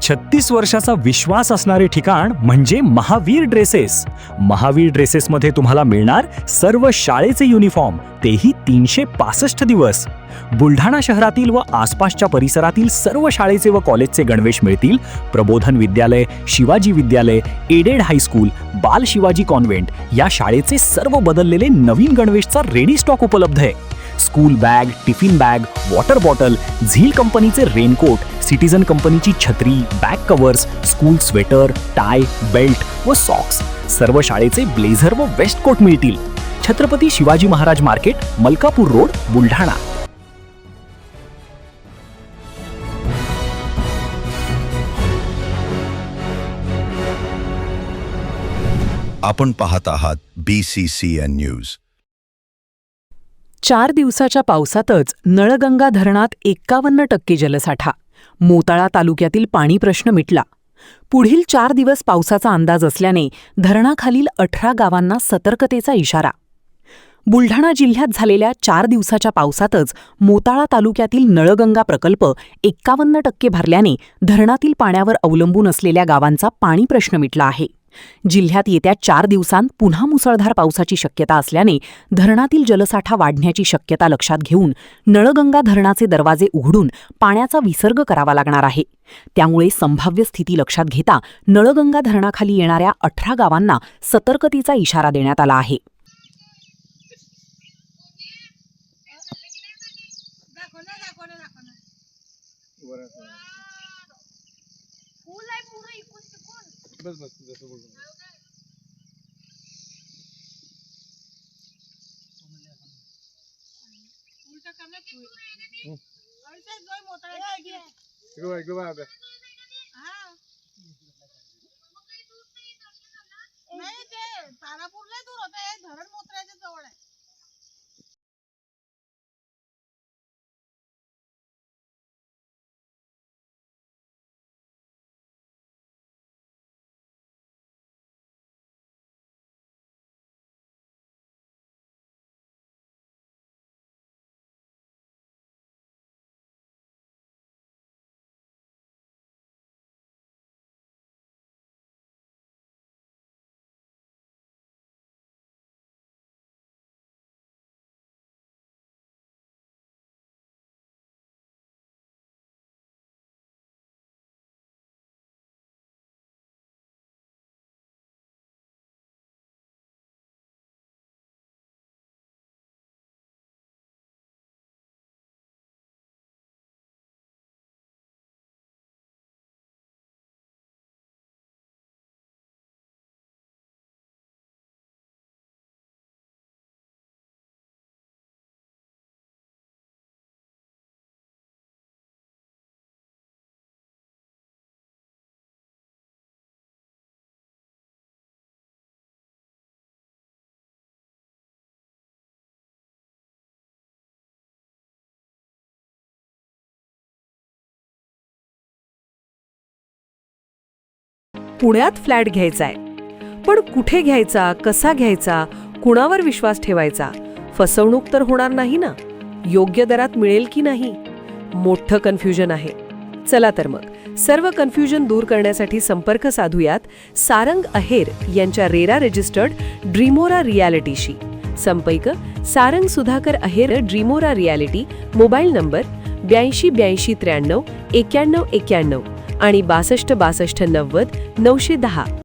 36 वर्षाचा विश्वास असणारे ठिकाण म्हणजे महावीर ड्रेसेस. महावीर ड्रेसेसमध्ये तुम्हाला मिळणार सर्व शाळेचे युनिफॉर्म, तेही 365 दिवस. बुलढाणा शहरातील व आसपासच्या परिसरातील सर्व शाळेचे व कॉलेजचे गणवेश मिळतील. प्रबोधन विद्यालय, शिवाजी विद्यालय, एडेड हायस्कूल, बाल शिवाजी कॉन्व्हेंट या शाळेचे सर्व बदललेले नवीन गणवेशचा रेडी स्टॉक उपलब्ध आहे. School bag, tiffin bag, water bottle, झील कंपनीचे रेनकोट, सिटीजन कंपनीची छत्री, back covers, school sweater, tie, belt व सॉक्स, सर्व शाळेचे ब्लेझर व वेस्ट कोट मिळतील. Chhatrapati Shivaji Maharaj market, Malkapur road, Buldhana. आपण पाहत आहात BCCN न्यूज. 4 दिवसाच्या पावसातच नळगंगा धरणात 51% जलसाठा. मोताळा तालुक्यातील पाणी प्रश्न मिटला. पुढील 4 दिवस पावसाचा अंदाज असल्याने धरणाखालील 18 गावांना सतर्कतेचा इशारा. बुलढाणा जिल्ह्यात झालेल्या 4 दिवसाच्या पावसातच मोताळा तालुक्यातील नळगंगा प्रकल्प 51% भरल्याने धरणातील पाण्यावर अवलंबून असलेल्या गावांचा पाणी प्रश्न मिटला आहे. जिल्ह्यात येत्या 4 दिवसांत पुन्हा मुसळधार पावसाची शक्यता असल्याने धरणातील जलसाठा वाढण्याची शक्यता लक्षात घेऊन नळगंगा धरणाचे दरवाजे उघडून पाण्याचा विसर्ग करावा लागणार आहे. त्यामुळे संभाव्य स्थिती लक्षात घेता नळगंगा धरणाखाली येणाऱ्या 18 गावांना सतर्कतेचा इशारा देण्यात आला आहे. बस जसं बोलतो नाही ते तारापूरला दूर होते, धरण मोत्र्याच्या जवळ आहे. पुण्यात फ्लॅट घ्यायचाय, पण कुठे घ्यायचा, कसा घ्यायचा, कुणावर विश्वास ठेवायचा? फसवणूक तर होणार नाही ना? योग्य दरात मिळेल की नाही? मोठं कन्फ्युजन आहे. चला तर मग सर्व कन्फ्युजन दूर करण्यासाठी संपर्क साधूयात सारंग अहेर यांच्या रेरा रजिस्टर्ड ड्रीमोरा रियालिटीशी. संपर्क सारंग सुधाकर अहेर, ड्रीमोरा रियालिटी. मोबाईल नंबर 82 83 93 91 आणि 62 62 90 910.